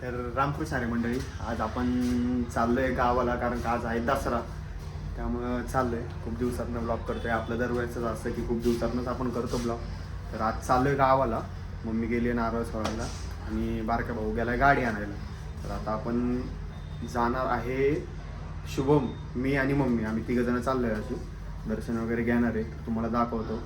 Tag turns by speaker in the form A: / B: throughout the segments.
A: तर रामकृष्ण हरी मंडळी, आज आपण चाललो आहे गावाला, कारण का आज आहे दसरा. त्यामुळं चाललो आहे. खूप दिवसातनं ब्लॉग करतो आहे. आपलं दरवेळेसच असतं की खूप दिवसातनंच आपण करतो ब्लॉग. तर आज चाललो आहे गावाला. मम्मी गेली आहे नारळ सोडायला आणि बारका भाऊ गेला आहे गाडी आणायला. तर आता आपण जाणार आहे. शुभम, मी आणि मम्मी आम्ही तिघंजणं चाललो आहे. अजून दर्शन वगैरे घेणार आहे, तुम्हाला दाखवतो.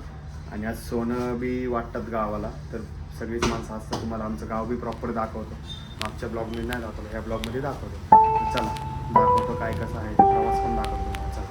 A: आणि आज सोनं बी वाटतात गावाला, तर सगळीच माणसं असतात. तुम्हाला आमचं गाव बी प्रॉपर दाखवतो. मागच्या ब्लॉगमध्ये नाही दाखवलं, ह्या ब्लॉगमध्ये दाखवतो. तर चला दाखवतो काय कसं आहे, प्रवास पण दाखवतो. चला.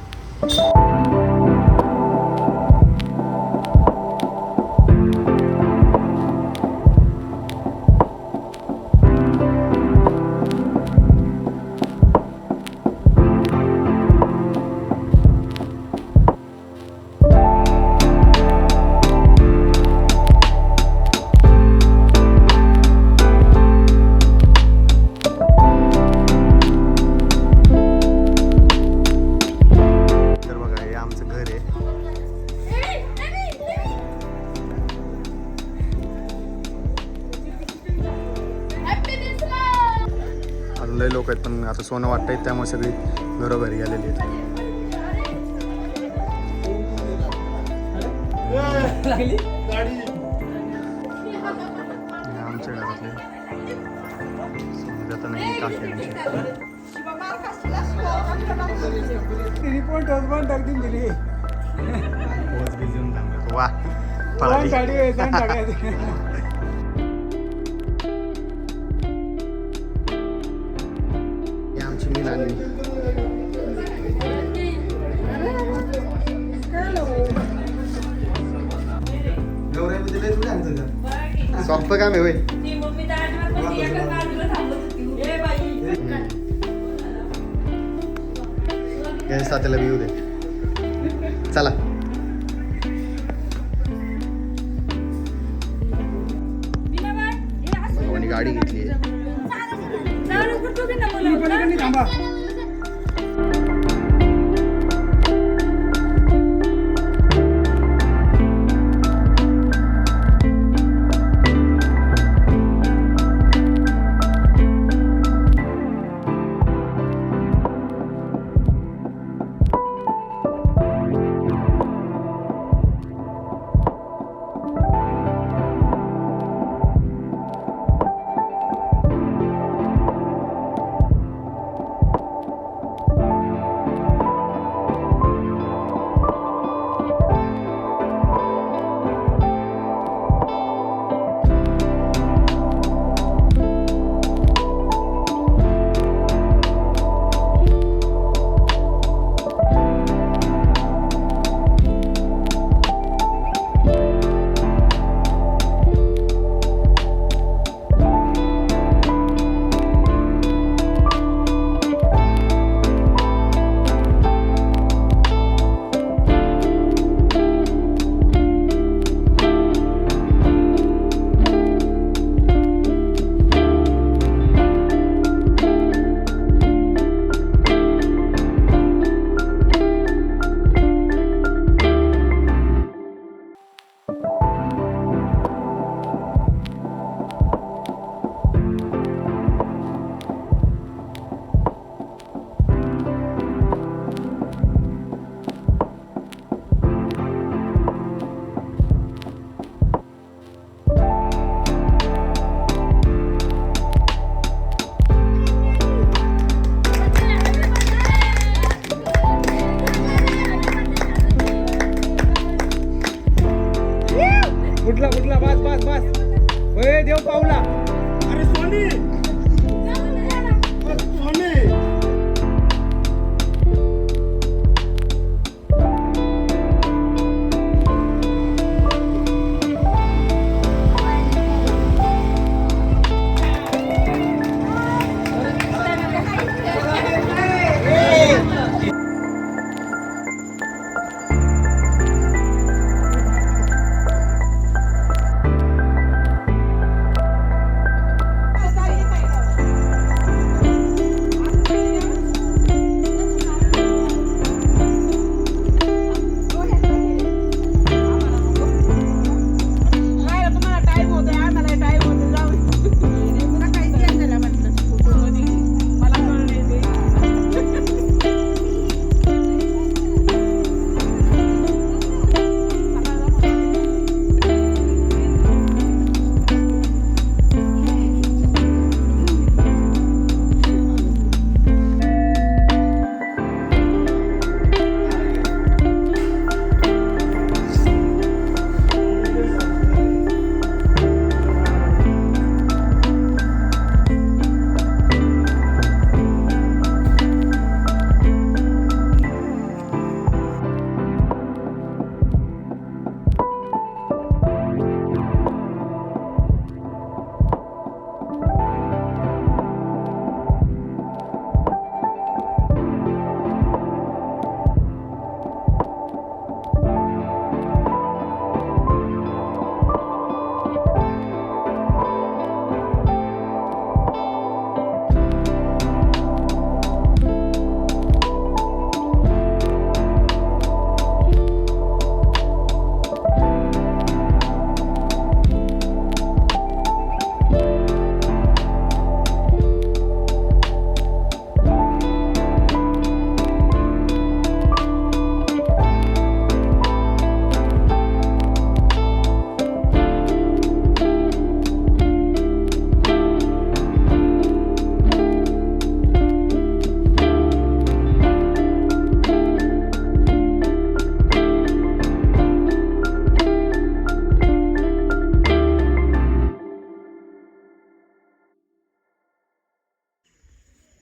A: लय लोक आहेत, पण आता सोनं वाटतंय त्यामुळे सगळी घरोघरी गेलेली आहेत. आमच्या घरातले आता नाही काकी वा आमची मिलानी सोपं काम आहे होय. गणेश तात्याला बी येऊ दे. चला भावानी गाडी घेतली आहे.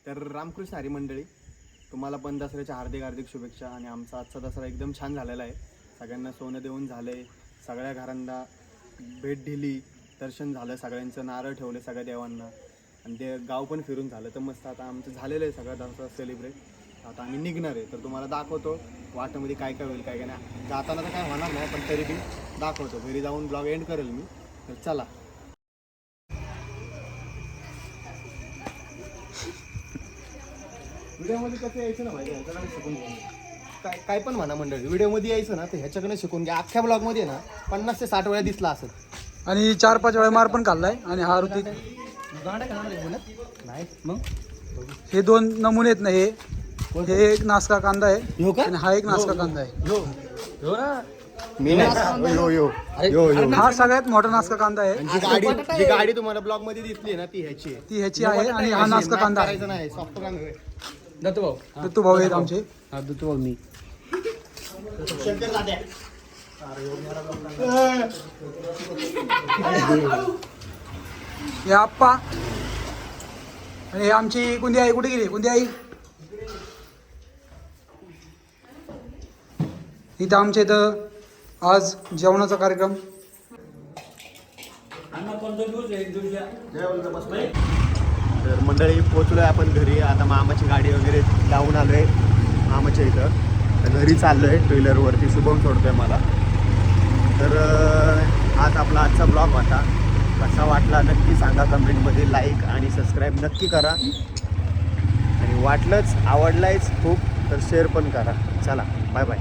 A: तर रामकृष्ण हरी मंडळी, तुम्हाला पण दसऱ्याच्या हार्दिक हार्दिक शुभेच्छा. आणि आमचा आजचा दसरा एकदम छान झालेला आहे. सगळ्यांना सोनं देऊन झालं, सगळ्या घरांना भेट दिली, दर्शन झालं, सगळ्यांचं नारळ ठेवले सगळ्या देवांना, आणि ते गाव पण फिरून झालं. तर मस्त आता आमचं झालेलं आहे सगळं दसरा सेलिब्रेट. आता आम्ही निघणार आहे, तर तुम्हाला दाखवतो वाटेमध्ये काय काय होईल काय काय नाही. जाताना तर काय होणार नाही, पण तरी बी दाखवतो. घरी जाऊन ब्लॉग एंड करेल मी. तर चला. व्हिडिओमध्ये कसं यायचं ना माहिती आहे, ह्याच्याकडे शिकून घ्या. काय पण म्हणा मंडळी, व्हिडिओमध्ये यायचं ना तर ह्याच्याकडे शिकून घ्या. अख्ख्या ब्लॉगमध्ये ना 50 ते 60 वेळा दिसला असेल,
B: आणि 4-5 वेळा मार पण खाल्लाय. आणि हा ऋतिक
A: नाही मग
B: हे 2 नमुने आहेत ना. हे एक नासका कांदा आहे आणि हा एक नासका कांदा आहे.
A: मी नाही. यो
B: हा सगळ्यात मोठा नासका कांदा आहे.
A: जी गाडी तुम्हाला ब्लॉग मध्ये दिसली ना ती ह्याची
B: आहे. आणि हा नासका कांदा आहे.
A: करायचं नाही, सॉफ्ट काम आहे.
B: दत्तू भाऊ आहेत आमचे.
C: दत्तू भाऊ मी
A: शंकर दाद्या.
B: हे आप्पा. आणि हे आमची कुंदी आई. कुठे गेली कुंदी आई? इथं आमच्या इथं आज जेवणाचा कार्यक्रम.
A: तर मंडळी पोचलोय आपण घरी. आता मामाची गाडी वगैरे लावून आलोय मामाच्या इथं. तर घरी चाललोय ट्रेलरवरती. शुभम सोडतोय मला. तर आज आपला आजचा ब्लॉग होता. कसा वाटला नक्की सांगा कमेंटमध्ये. लाईक आणि सबस्क्राईब नक्की करा. आणि वाटलंच आवडलायच खूप तर शेअर पण करा. चला बाय बाय.